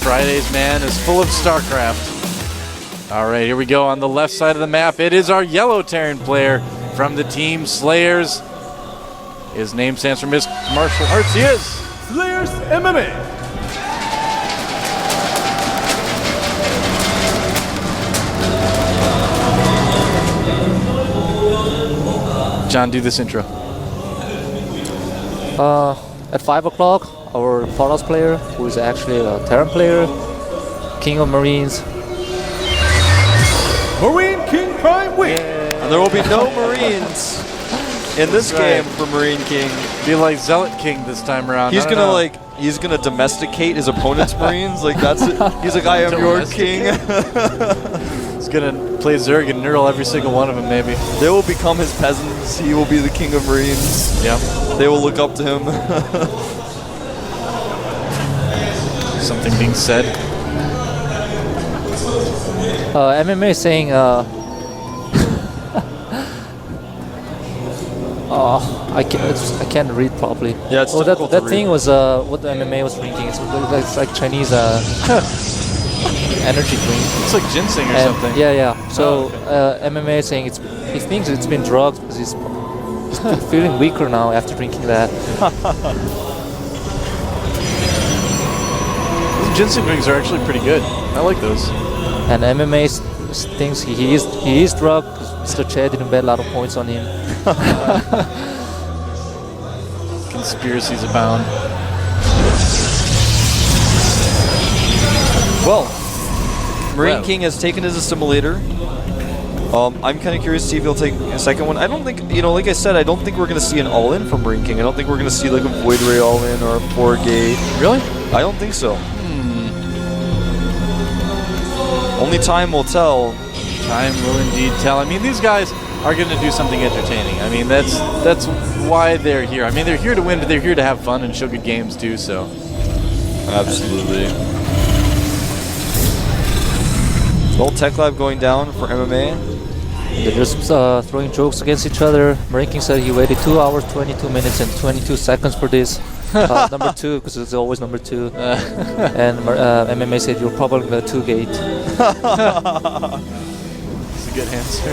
Friday's man is full of StarCraft. All right, here we go on the left side of the map. It is our yellow Terran player from the team Slayers. His name stands for Mixed Martial Arts. He is Slayers MMA. John, do this intro. At 5 o'clock, our Paras player, who is actually a Terran player, King of Marines. MarineKing Prime win. And there will be no Marines in this game for MarineKing. Be like Zealot King this time around. He's gonna domesticate his opponent's Marines. Like that's it. He's like, I am your king. He's gonna play Zerg and Neural every single one of them, maybe. They will become his peasants. He will be the king of Marines. Yep. They will look up to him. Something being said. MMA is saying, I can't read properly. Yeah, it's difficult that to thing read. was what the MMA was drinking. It's like Chinese energy drink. It's like ginseng or something. Yeah. So MMA is saying he thinks it's been drugged because he's feeling weaker now after drinking that. Those ginseng drinks are actually pretty good. I like those. And MMA thinks he is drugged because Mr. Che didn't bet a lot of points on him. Conspiracies abound. Well, MarineKing has taken his assimilator. I'm kind of curious to see if he'll take a second one. I don't think, like I said, I don't think we're going to see an all-in from MarineKing. I don't think we're going to see like a Void Ray all-in or a 4-gate. Really? I don't think so. Only time will tell. Time will indeed tell. I mean, these guys are going to do something entertaining. I mean, that's why they're here. I mean, they're here to win, but they're here to have fun and show good games too, so. Absolutely. Old Tech Lab going down for MMA. They're just throwing jokes against each other. MarineKing said he waited 2 hours, 22 minutes, and 22 seconds for this. Number 2, because it's always number 2. And MMA said you're probably the 2-gate. That's a good answer.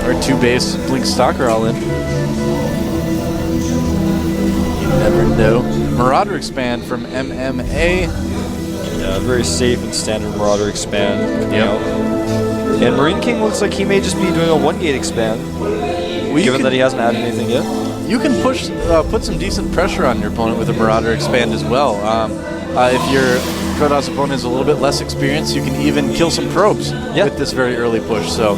Or 2-base Blink Stalker all in. You never know. Marauder expand from MMA. Yeah, very safe and standard Marauder expand. Yep. And MarineKing looks like he may just be doing a 1-gate expand, given that he hasn't added anything yet. You can put some decent pressure on your opponent with a Marauder expand as well. If your Protoss opponent is a little bit less experienced, you can even kill some probes with this very early push. So,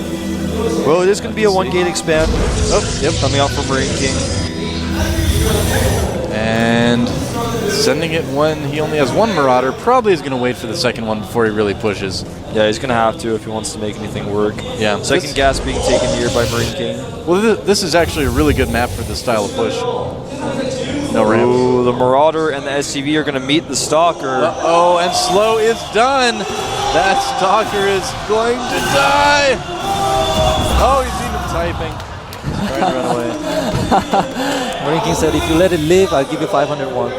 well, it is going to be a 1-gate expand. Oh, yep, coming out from MarineKing. And sending it when he only has 1 Marauder. Probably is going to wait for the second one before he really pushes. Yeah, he's going to have to if he wants to make anything work. Yeah. Second gas being taken here by MarineKing. Well, this is actually a really good map for this style of push. No ramp. Ooh, the Marauder and the SCV are going to meet the Stalker. Uh-oh, and slow is done. That Stalker is going to die. Oh, he's even typing. Trying to run away. MarineKing said, if you let it live, I'll give you 501.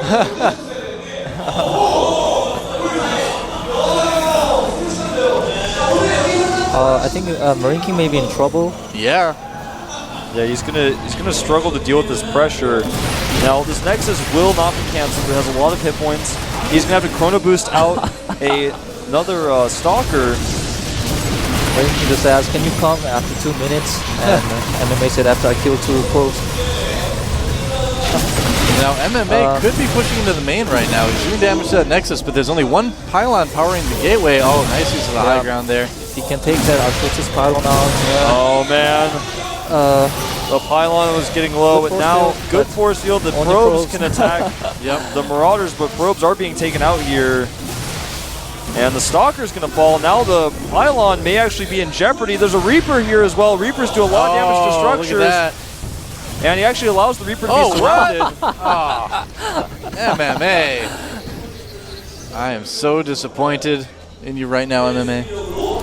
I think MarineKing may be in trouble. Yeah. Yeah, he's gonna struggle to deal with this pressure. Now, this Nexus will not be canceled. It has a lot of hit points. He's gonna have to chrono boost out another Stalker. MarineKing just asked, can you come after 2 minutes? And MMA said, after I kill 2 probes. Now, MMA could be pushing into the main right now. He's doing damage to that Nexus, but there's only 1 pylon powering the gateway. Oh, nice use of the high ground there. He can take that Arcturus pylon out. Oh, man. The pylon was getting low, but now good force field. The probes can attack the Marauders, but probes are being taken out here. And the Stalker's going to fall. Now the pylon may actually be in jeopardy. There's a Reaper here as well. Reapers do a lot of damage to structures. Look at that. And he actually allows the Reaper to be surrounded. MMA. I am so disappointed in you right now, MMA.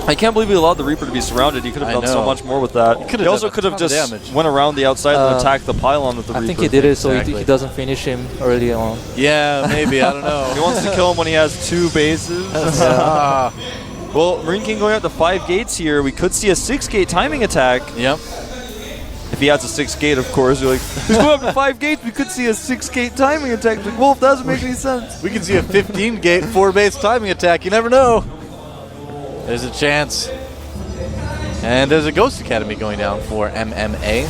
I can't believe he allowed the Reaper to be surrounded. He could have done so much more with that. He also could have just went around the outside and attacked the pylon with the Reaper. I think he did it so he doesn't finish him early on. Yeah, maybe. I don't know. He wants to kill him when he has 2 bases. Well, MarineKing going out to 5 gates here. We could see a 6-gate timing attack. Yep. If he has a 6-gate, of course. You're like, he's going up to 5 gates. We could see a 6-gate timing attack. Like, Wolf, that doesn't make any sense. We could see a 15-gate 4-base timing attack. You never know. There's a chance. And there's a Ghost Academy going down for MMA.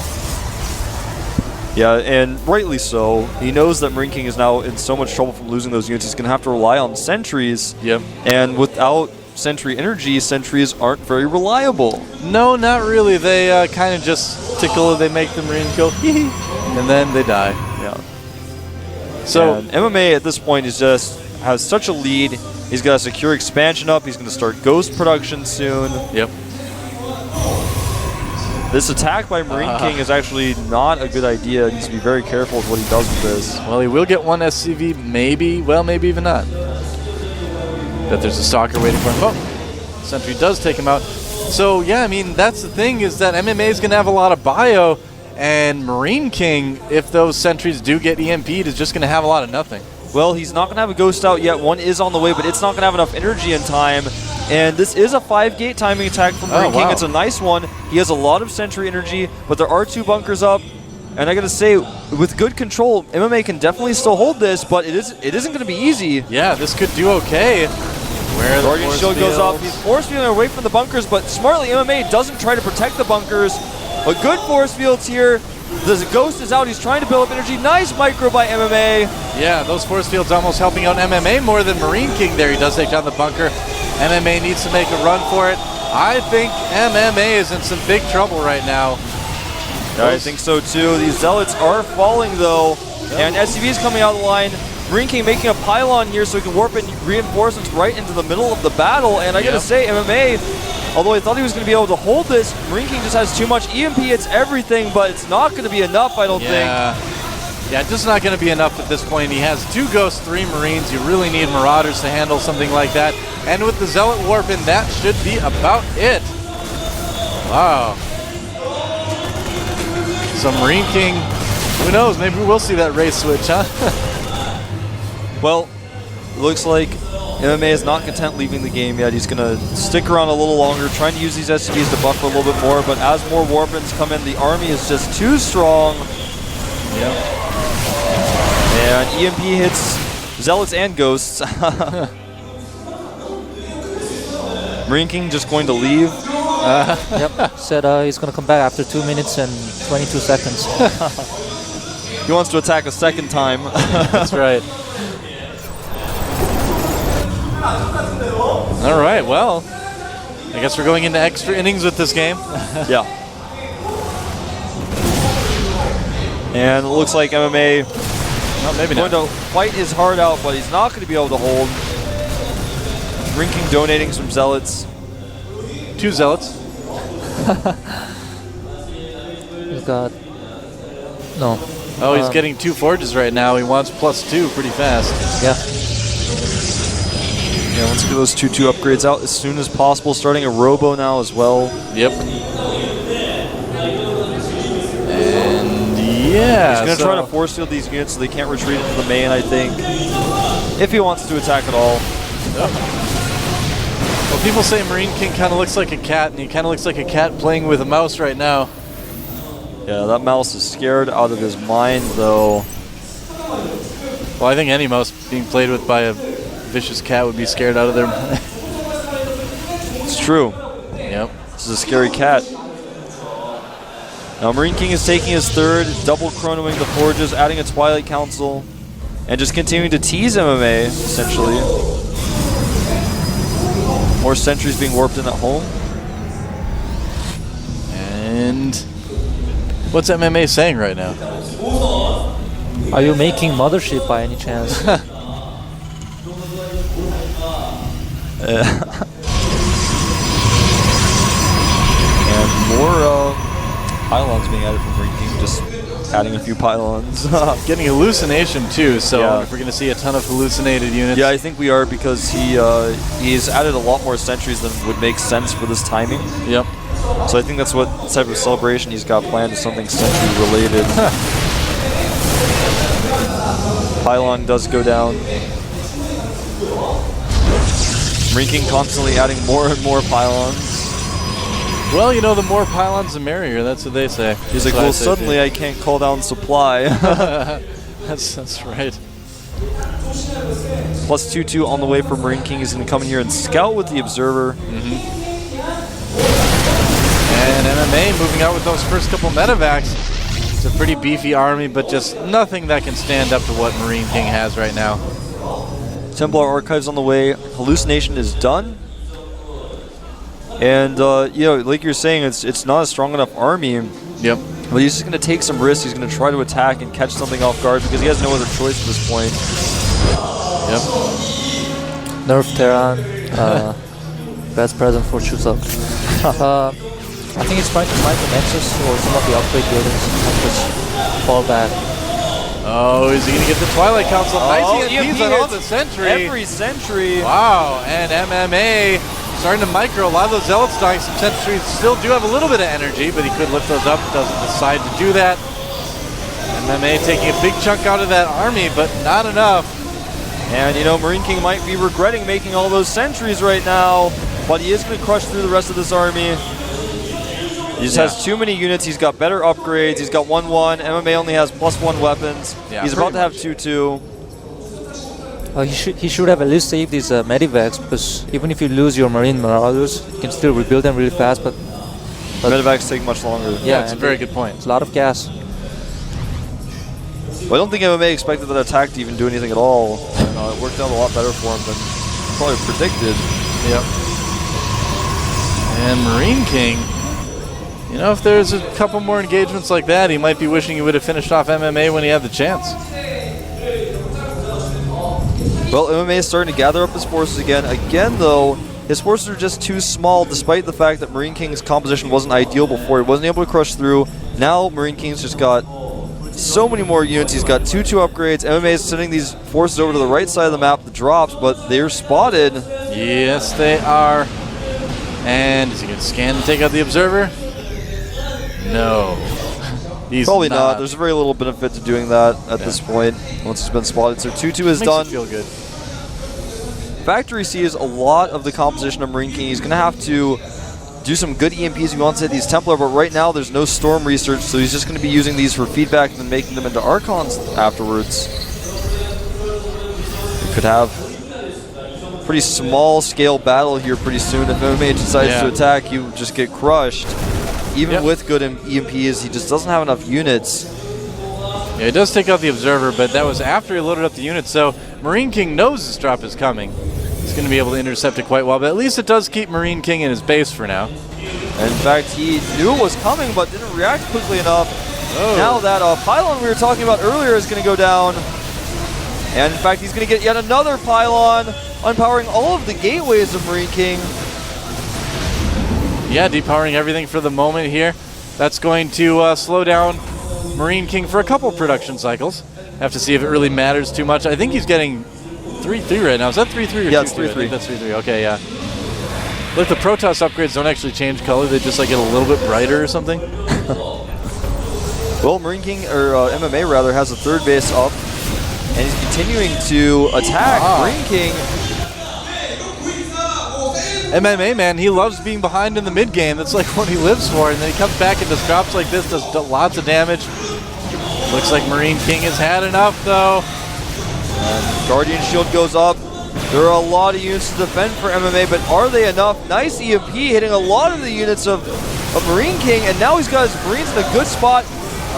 Yeah, and rightly so. He knows that MarineKing is now in so much trouble from losing those units. He's going to have to rely on sentries. Yep. And without sentry energy, sentries aren't very reliable. No, not really. They kind of just tickle. They make the Marines go, hee hee, and then they die. Yeah. So and MMA at this point is just has such a lead. He's got a secure expansion up. He's going to start Ghost production soon. Yep. This attack by MarineKing is actually not a good idea. He needs to be very careful with what he does with this. Well, he will get 1 SCV, maybe. Well, maybe even not. But there's a stalker waiting for him. Oh, Sentry does take him out. So, yeah, I mean, that's the thing is that MMA is going to have a lot of bio, and MarineKing, if those sentries do get EMP'd, is just going to have a lot of nothing. Well, he's not going to have a Ghost out yet. One is on the way, but it's not going to have enough energy in time. And this is a 5-gate timing attack from MarineKing. Wow. It's a nice one. He has a lot of sentry energy, but there are 2 bunkers up. And I got to say, with good control, MMA can definitely still hold this, but it isn't going to be easy. Yeah, this could do okay. Where the Guardian Shield goes off. He's force fielding away from the bunkers, but smartly MMA doesn't try to protect the bunkers. But good force fields here. The Ghost is out. He's trying to build up energy. Nice micro by MMA. Yeah, those force fields almost helping out MMA more than MarineKing there. He does take down the bunker. MMA needs to make a run for it. I think MMA is in some big trouble right now. Yeah, I think so too. These Zealots are falling though. And SCV is coming out of the line. MarineKing making a pylon here so he can warp in reinforcements right into the middle of the battle. And I gotta say, MMA, although I thought he was gonna be able to hold this, MarineKing just has too much EMP. It's everything, but it's not gonna be enough, I don't think. Yeah, just not going to be enough at this point. He has 2 Ghosts, 3 Marines. You really need Marauders to handle something like that. And with the Zealot Warp in, that should be about it. Wow. So MarineKing, who knows? Maybe we'll see that race switch, huh? Well, it looks like MMA is not content leaving the game yet. He's going to stick around a little longer, trying to use these SCVs to buffer a little bit more. But as more Warpins come in, the army is just too strong. Yep. And EMP hits Zealots and Ghosts. MarineKing just going to leave. Yep, said he's going to come back after 2 minutes and 22 seconds. He wants to attack a second time. That's right. All right, well, I guess we're going into extra innings with this game. Yeah. And it looks like MMA maybe going to fight his heart out, but he's not going to be able to hold. MarineKing donating some Zealots. 2 Zealots. He's got... No. Oh, he's getting 2 Forges right now. He wants +2 pretty fast. Yeah. Yeah, let's get those 2-2 upgrades out as soon as possible. Starting a Robo now as well. Yep. Yeah, he's going to try to force field these units so they can't retreat into the main, I think. If he wants to attack at all. Yep. Well, people say MarineKing kind of looks like a cat, and he kind of looks like a cat playing with a mouse right now. Yeah, that mouse is scared out of his mind, though. Well, I think any mouse being played with by a vicious cat would be scared out of their mind. It's true. Yep. This is a scary cat. Now MarineKing is taking his 3rd, double chronoing the Forges, adding a Twilight Council, and just continuing to tease MMA, essentially. More sentries being warped in at home. And what's MMA saying right now? Are you making Mothership by any chance? And more pylons being added from MarineKing, just adding a few pylons. Getting hallucination too, so Yeah. if we're going to see a ton of hallucinated units. Yeah, I think we are because he's added a lot more sentries than would make sense for this timing. Yep. So I think that's what type of celebration he's got planned is something sentry related. Pylon does go down. MarineKing constantly adding more and more pylons. Well, you know, the more pylons, the merrier. That's what they say. He's like, well, suddenly I can't call down supply. That's right. Plus 2/2 on the way for MarineKing. He's going to come in here and scout with the Observer. And MMA moving out with those first couple medevacs. It's a pretty beefy army, but just nothing that can stand up to what MarineKing has right now. Templar Archives on the way. Hallucination is done. And, you know, like you're saying, it's not a strong enough army. Yep. But he's just going to take some risks. He's going to try to attack and catch something off guard because he has no other choice at this point. Yep. Nerf Terran, best present for Chuseok. I think he's trying to find the Nexus or some of the upgrade buildings and just fall back. Oh, is he going to get the Twilight Council? Nice EMPs on all hits the sentry. Every sentry. Wow, and MMA starting to micro. A lot of those Zealots dying. Some sentries still do have a little bit of energy, but he could lift those up. Doesn't decide to do that. MMA taking a big chunk out of that army, but not enough. And, you know, MarineKing might be regretting making all those sentries right now, but he is going to crush through the rest of this army. He just has too many units. He's got better upgrades. He's got 1/1. MMA only has +1 weapons. Yeah, he's about to have 2/2. He should have at least saved these medivacs, because even if you lose your Marine Marauders, you can still rebuild them really fast. But Medevacs take much longer. Yeah, it's a very good point. It's a lot of gas. Well, I don't think MMA expected that attack to even do anything at all. It worked out a lot better for him than probably predicted. Yep. And MarineKing, you know, if there's a couple more engagements like that, he might be wishing he would have finished off MMA when he had the chance. Well, MMA is starting to gather up his forces again. Again, though, his forces are just too small, despite the fact that MarineKing's composition wasn't ideal before. He wasn't able to crush through. Now, MarineKing's just got so many more units. He's got 2/2 upgrades. MMA is sending these forces over to the right side of the map, the drops, but they're spotted. Yes, they are. And is he going to scan and take out the Observer? No. He's Probably not. There's very little benefit to doing that at this point once it's been spotted. So 2/2 is done. Makes it feel good. Factory sees a lot of the composition of MarineKing. He's going to have to do some good EMPs if he wants to hit these Templar, but right now there's no Storm research, so he's just going to be using these for feedback and then making them into Archons afterwards. We could have a pretty small scale battle here pretty soon. If MMA decides to attack, you just get crushed. Even with good EMPs, he just doesn't have enough units. Yeah, he does take out the Observer, but that was after he loaded up the units, so MarineKing knows this drop is coming. He's going to be able to intercept it quite well, but at least it does keep MarineKing in his base for now. In fact, he knew it was coming, but didn't react quickly enough. Oh. Now that pylon we were talking about earlier is going to go down. And in fact, he's going to get yet another pylon, unpowering all of the gateways of MarineKing. Yeah, depowering everything for the moment here. That's going to slow down MarineKing for a couple production cycles. Have to see if it really matters too much. I think he's getting 3-3 right now. Is that 3-3 or 2-3? Yeah, it's 3-3. That's 3-3. Okay, yeah. Look, the Protoss upgrades don't actually change color. They just like get a little bit brighter or something. Well, MarineKing, or MMA rather, has a third base up, and he's continuing to attack MarineKing. MMA, man, he loves being behind in the mid game. That's like what he lives for. And then he comes back and does drops like this, does lots of damage. Looks like MarineKing has had enough, though. And Guardian Shield goes up. There are a lot of units to defend for MMA, but are they enough? Nice EMP hitting a lot of the units of MarineKing, and now he's got his Marines in a good spot.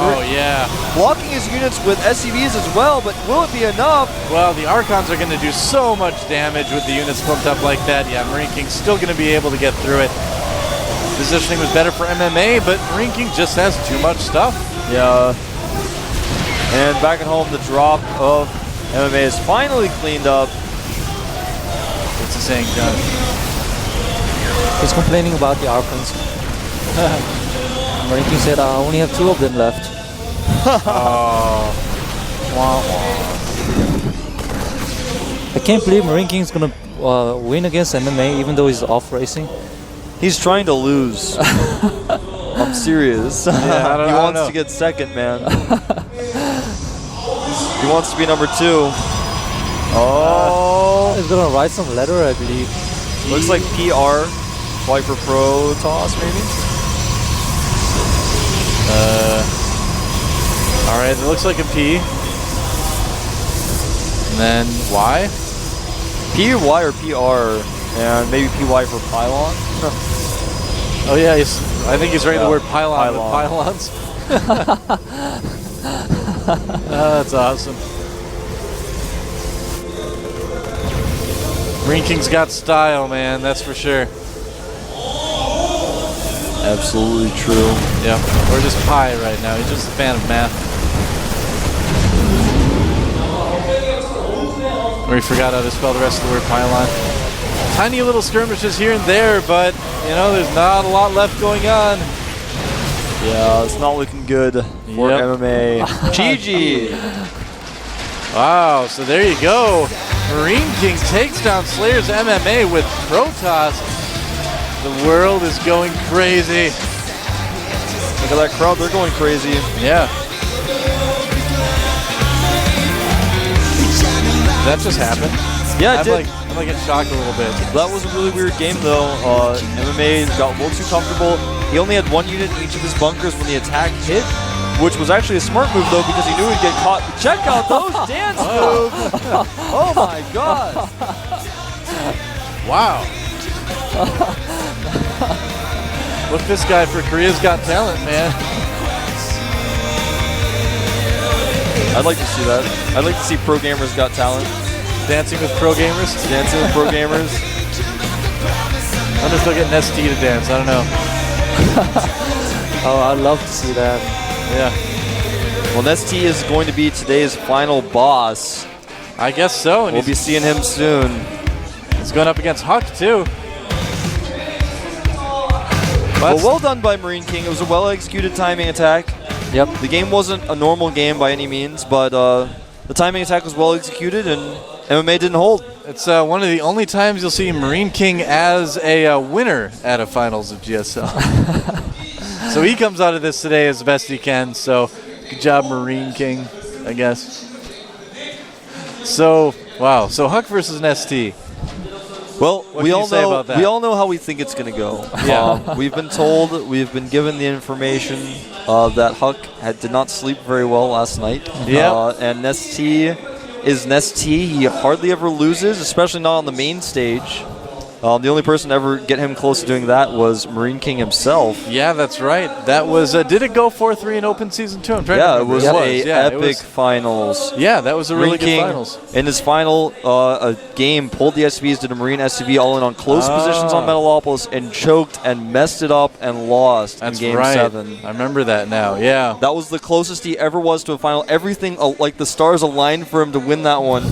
Oh, yeah. Blocking his units with SCVs as well, but will it be enough? Well, the Archons are going to do so much damage with the units clumped up like that. Yeah, MarineKing's still going to be able to get through it. Positioning was better for MMA, but MarineKing just has too much stuff. Yeah. And back at home, the drop of MMA is finally cleaned up. What's he saying, John? He's complaining about the Archons. MarineKing said, I only have 2 of them left. Wah, wah. I can't believe MarineKing's gonna win against MMA even though he's off racing. He's trying to lose. I'm serious. I don't He wants know. to get second, man. He wants to be number 2. Oh. He's gonna write some letter, I believe. Looks like PR. Viper Pro toss, maybe? Alright, it looks like a P. And then Y? PY or PR, and maybe PY for pylon. Oh yeah, I think he's writing the word pylon. Pylon. With pylons. Oh, that's awesome. MarineKing's got style, man. That's for sure. Absolutely true. Yep. We're just pi right now. He's just a fan of math. We forgot how to spell the rest of the word pylon. Tiny little skirmishes here and there, but you know, there's not a lot left going on. Yeah, it's not looking good for Yep. MMA. GG. Wow, so there you go. MarineKing takes down Slayers MMA with Protoss. The world is going crazy. Look at that crowd, they're going crazy. Yeah. Did that just happen? Yeah, it I'm did. like in shock a little bit. That was a really weird game, though. MMA got a little too comfortable. He only had 1 unit in each of his bunkers when the attack hit, which was actually a smart move, though, because he knew he'd get caught. Check out those dance moves! Oh my god! Wow. Look this guy for Korea's Got Talent, man. I'd like to see that. I'd like to see Pro Gamers Got Talent. Dancing with pro gamers. Dancing with Pro Gamers. I wonder if they'll get an ST to dance. I don't know. Oh, I'd love to see that. Yeah. Well, ST is going to be today's final boss. I guess so. And We'll be seeing him soon. he's going up against Huck, too. Well done by MarineKing. It was a well-executed timing attack. Yep. The game wasn't a normal game by any means, but the timing attack was well-executed, and MMA didn't hold. It's one of the only times you'll see MarineKing as a winner at a finals of GSL. So he comes out of this today as best he can. So good job, MarineKing, I guess. So wow. So Huck versus an ST. Well, What can you say about that? we all know how we think it's going to go. Yeah. We've been told, we've been given the information that Huck did not sleep very well last night. Yeah. And ST is an ST. He hardly ever loses, especially not on the main stage. The only person to ever get him close to doing that was MarineKing himself. Yeah, that's right. That was. Did it go 4-3 in open season 2? I'm trying to Yeah, it remember. was epic finals. Yeah, that was a really good MarineKing, finals. in his final game, pulled the SCVs, did a Marine SCV all in on close positions on Metalopolis, and choked and messed it up and lost That's in Game right. 7. I remember that now. Yeah. That was the closest he ever was to a final. Everything, like the stars aligned for him to win that one,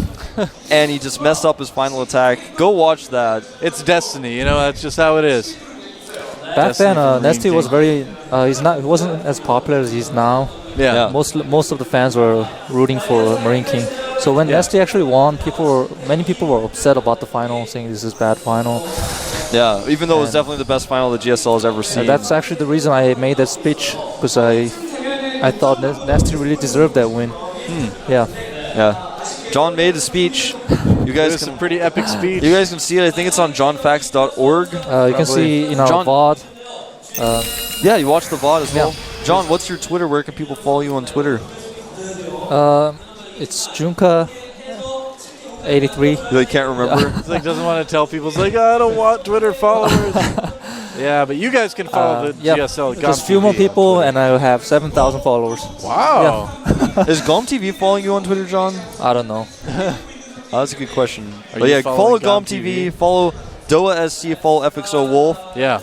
and he just messed up his final attack. Go watch that. It's destiny. You know, that's just how it is. Back Destiny then, for Nesty was MarineKing. very. He wasn't as popular as he is now. Yeah. Most of the fans were rooting for MarineKing. So when Nesty actually won, many people were upset about the final, saying this is bad final. Yeah, even though it was definitely the best final the GSL has ever seen. And that's actually the reason I made that speech, because I thought Nesty really deserved that win. Yeah. John made a speech. You It guys was a can pretty epic speech. you guys can see it. I think it's on johnfax.org. You can see in our John- VOD. Yeah, you watch the VOD as well. John, what's your Twitter? Where can people follow you on Twitter? It's Junka83. You like, can't remember? He's like doesn't want to tell people. He's like, I don't want Twitter followers. Yeah, but you guys can follow the GSL. Just a few more people, and I will have 7,000 followers. Wow. Is GOM TV following you on Twitter, John? I don't know. That's a good question. Are But you yeah, following follow GOM GOM TV, follow Doa SC, follow FXO Wolf, Yeah.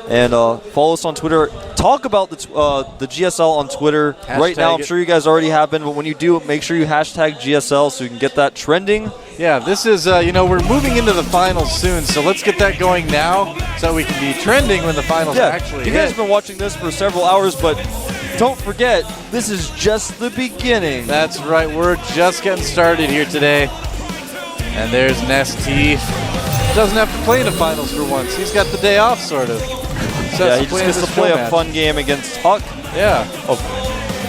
and follow us on Twitter. Talk about the GSL on Twitter right now. I'm Hashtag it. sure you guys already have been, but when you do, make sure you hashtag GSL so you can get that trending. Yeah, this is, we're moving into the finals soon, so let's get that going now so we can be trending when the finals Yeah, actually you guys hit. have been watching this for several hours, but don't forget, this is just the beginning. That's right, we're just getting started here today. And there's Nesty. Doesn't have to play in the finals for once. He's got the day off, sort of. Yeah, he just gets to play a fun game against Huck. Yeah. A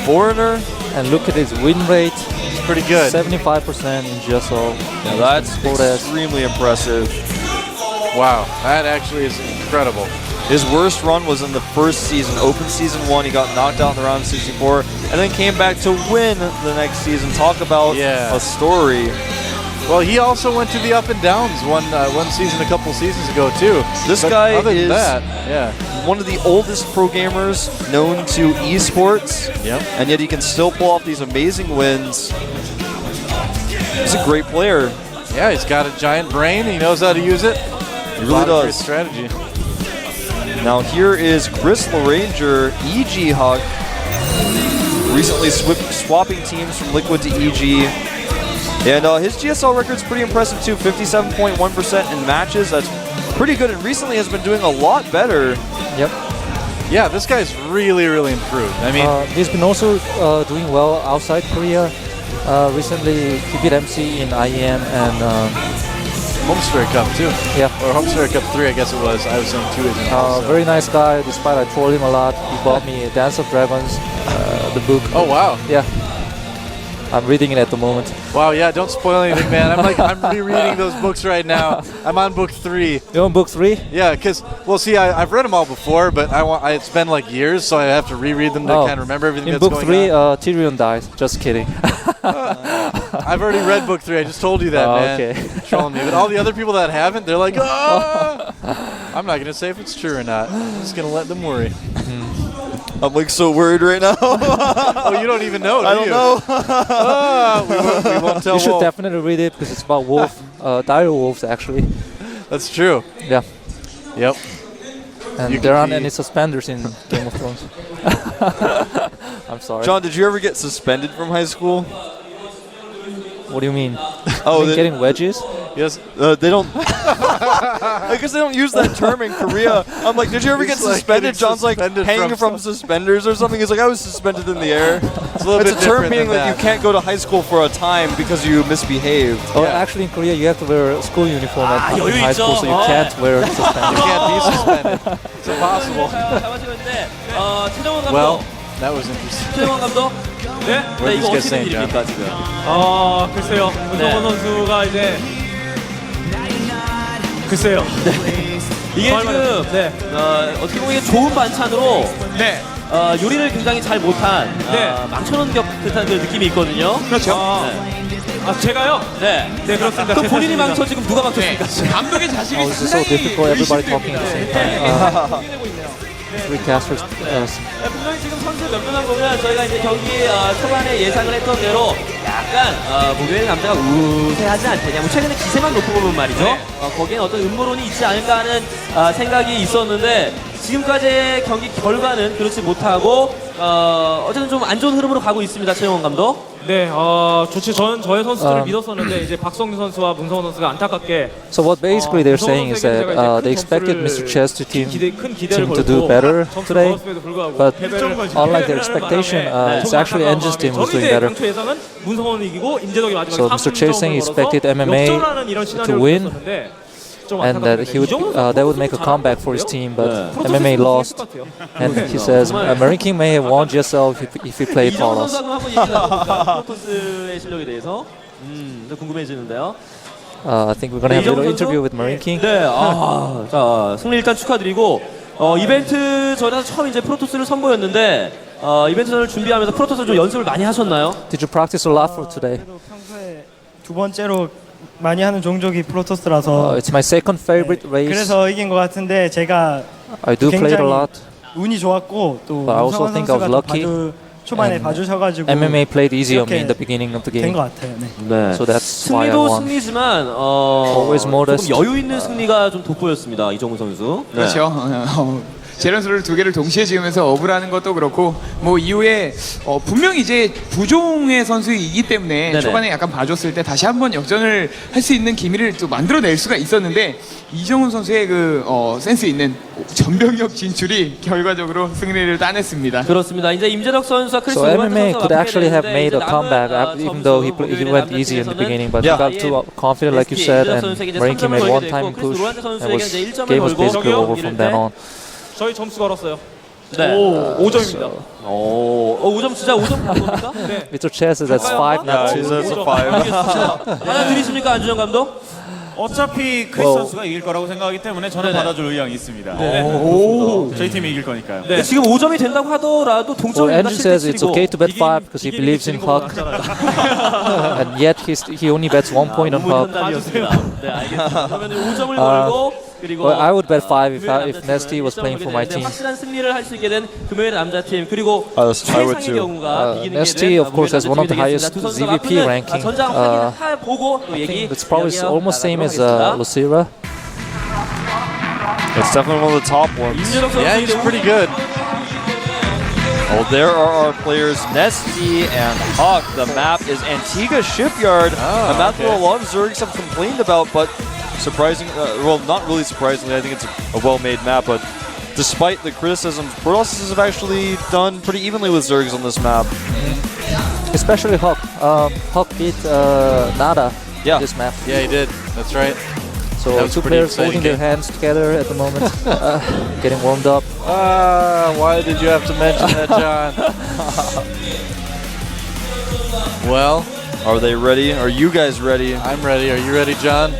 foreigner. And look at his win rate. It's pretty good. 75% in GSL. Yeah, that's extremely impressive. Wow, that actually is incredible. His worst run was in the first season, Open Season 1. He got knocked out in the round of 64, and then came back to win the next season. Talk about a story. Well, he also went to the up and downs one season a couple seasons ago, too. This guy other than is that, one of the oldest pro gamers known to esports, and yet he can still pull off these amazing wins. He's a great player. Yeah, he's got a giant brain. He knows how to use it. He really does. Great strategy. Now here is Chris LaRanger, EG Huck, recently swapping teams from Liquid to EG. And his GSL record's pretty impressive too, 57.1% in matches. That's pretty good, and recently has been doing a lot better. Yep. Yeah, this guy's really, really improved. I mean, he's been also doing well outside Korea. Recently, he beat MC in IEM and Homestar Cup too. Yeah. Or Homestar Cup 3, I guess it was. I was saying 2 isn't also. Very nice guy, despite I trolled him a lot. He bought me Dance of Dragons, the book. Oh, wow. Yeah. I'm reading it at the moment. Wow, yeah, don't spoil anything, man. I'm rereading those books right now. I'm on book 3. You're on book 3? Yeah, because, well, see, I've read them all before, but it's been like years, so I have to reread them to kind of remember everything that's going on. In book 3, Tyrion dies. Just kidding. I've already read book 3. I just told you that, man. Okay. Trolling me. But all the other people that haven't, they're like, oh! I'm not going to say if it's true or not. I'm just going to let them worry. I'm like so worried right now. Oh, you don't even know, do I don't know. We won't tell You should Wolf. definitely read it because it's about wolf, dire wolves actually. That's true. Yeah. Yep. And there aren't any suspenders in Game of Thrones. I'm sorry. John, did you ever get suspended from high school? What do you mean? Oh, getting wedges? Yes. They don't. I guess they don't use that term in Korea. I'm like, did you ever get suspended? John's like, hanging from suspenders or something. He's like, I was suspended in the air. It's a term meaning that you can't go to high school for a time because you misbehaved. Oh, actually in Korea you have to wear a school uniform at high school, so you can't wear suspended. You can't be suspended. It's impossible. Well, that was interesting. 최정원 감독. 네? What 이거 is this 어떻게 guy 된 saying, 일입니까 지금? 글쎄요. 문성원 선수가 이제 글쎄요. 이게 지금 네. 어떻게 보면 이게 좋은 반찬으로 네. 요리를 굉장히 잘 못한 망쳐놓은 듯한 그 느낌이 있거든요. 그렇죠. 제가요? 네. 네, 그렇습니다. 그럼 본인이 망쳐 지금 누가 망쳤습니까? 감독의 자식이 It's so difficult, everybody talking at the same time. Three casters. 분명히 지금 선수 몇 명만 보면 저희가 이제 경기 초반에 예상을 했던 대로 약간 목요일 남자가 우세하지 않겠냐. 뭐 최근에 기세만 놓고 보면 말이죠. 거기엔 어떤 음모론이 있지 않을까 하는 생각이 있었는데 지금까지의 경기 결과는 그렇지 못하고 어쨌든 좀 안 좋은 흐름으로 가고 있습니다. 최영원 감독. 네, 좋지. 저는 저의 선수들을 믿었었는데 이제 박성규 선수와 문성원 선수가 안타깝게. So what basically they're saying is that they expected Mr. Chess team to do better today, but unlike their expectation, it's actually Engine's team who's doing better. So Mr. Chess saying he expected MMA to win, and that he would that would make a comeback for his team, but MMA lost. And he says MarineKing may have won GSL if he played Paulus. 프로토스의 실력에 대해서 궁금해지는데요. I think we're gonna have a little interview with MarineKing. 네, 자 승리 일단 축하드리고 이벤트 전에서 처음 이제 프로토스를 선보였는데 이벤트전을 준비하면서 프로토스 좀 연습을 많이 하셨나요? Did you practice a lot for today? 평소에 두 번째로 많이 하는 종족이 프로토스라서 It's my second favorite race. 그래서 이긴 것 같은데 제가 I do play it a lot. 운이 좋았고 또 But I also 문성원 think I was 선수가 lucky. 초반에 봐주셔가지고 MMA played easy on me in the beginning of the 된 game. 것 같아요. 네. 네. So that's why I 승리도 won. 승리지만 Always modest. 조금 여유 있는 승리가 좀 돋보였습니다. 이정우 선수. 네. 그렇죠. 재련소를 2개를 동시에 지으면서 업을 하는 것도 그렇고 뭐 이후에 분명히 이제 부종의 선수이기 때문에 네네. 초반에 약간 봐줬을 때 다시 한번 역전을 할 수 있는 기미를 또 만들어낼 수가 있었는데 이정훈 선수의 그 센스 있는 전병력 진출이 결과적으로 승리를 따냈습니다. 그렇습니다. 이제 임재덕 선수와 크리스 So 로만트 MMA 선수가 could actually have 맞붙게 made a 되는데 comeback 이제 even though he 남은 went easy in the beginning, but he Yeah. got too confident, like you said, and MarineKing made one time push and was game was basically over from then on. 저희 점수 걸었어요. 네. 5점입니다. 오, 5점 진짜 5점 간 겁니까? 네. Mr. Chess says that's 5, Yeah, not he 2. says a 5. 하나 드리십니까 안준영 감독? 어차피 크리스 선수가 이길 거라고 생각하기 때문에 저는 받아줄 의향이 있습니다. 저희 팀이 이길 거니까요. 네. 지금 5점이 된다고 하더라도 Well, 동점입니다. Andrew says it's okay to bet 5 because he believes in Huck, and yet he only bets 1 point on Huck. 네, 알겠습니다. 그러면 5점을 걸고 그리고 Well, I would bet 5 if Nesty was playing for my team. 확실한 승리를 할 수 있게 된 금요일 남자팀 그리고 I would 최상의 too. 경우가 이기는 Nesty, 게 된 of course, has one of the highest 두 선수가 ZVP 맞붙는 ranking. 전장 확인을 보고 또 얘기 It's probably almost same as 이야기하도록 하겠습니다. Lucira. It's definitely one of the top ones. 임준혁 선수 Yeah, he's pretty good. Oh, there are our players, Nesty and Hawk. The map is Antigua Shipyard, a map that a lot of Zergs have complained about, but well, not really surprisingly, I think it's a well-made map, but despite the criticisms, Protoss have actually done pretty evenly with Zergs on this map. Especially Huck. Huck beat Nada Yeah. this map. Yeah, he did. That's right. So That was two pretty players exciting holding their game. hands together at the moment, getting warmed up. Why did you have to mention that, John? Well, Are they ready? Are you guys ready? I'm ready. Are you ready, John?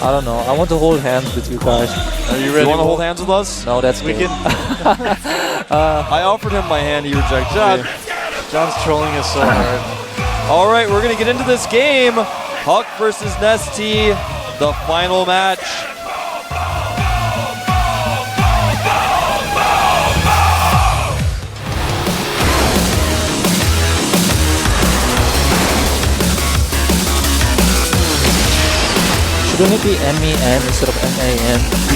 I don't know. I want to hold hands with you guys. Are you You ready? want to hold hands with us? No, that's We good. can. I offered him my hand, he rejected me. John's trolling us so hard. All right, we're going to get into this game. Huck versus Nesty, the final match. Shouldn't it be MEN instead of MAN?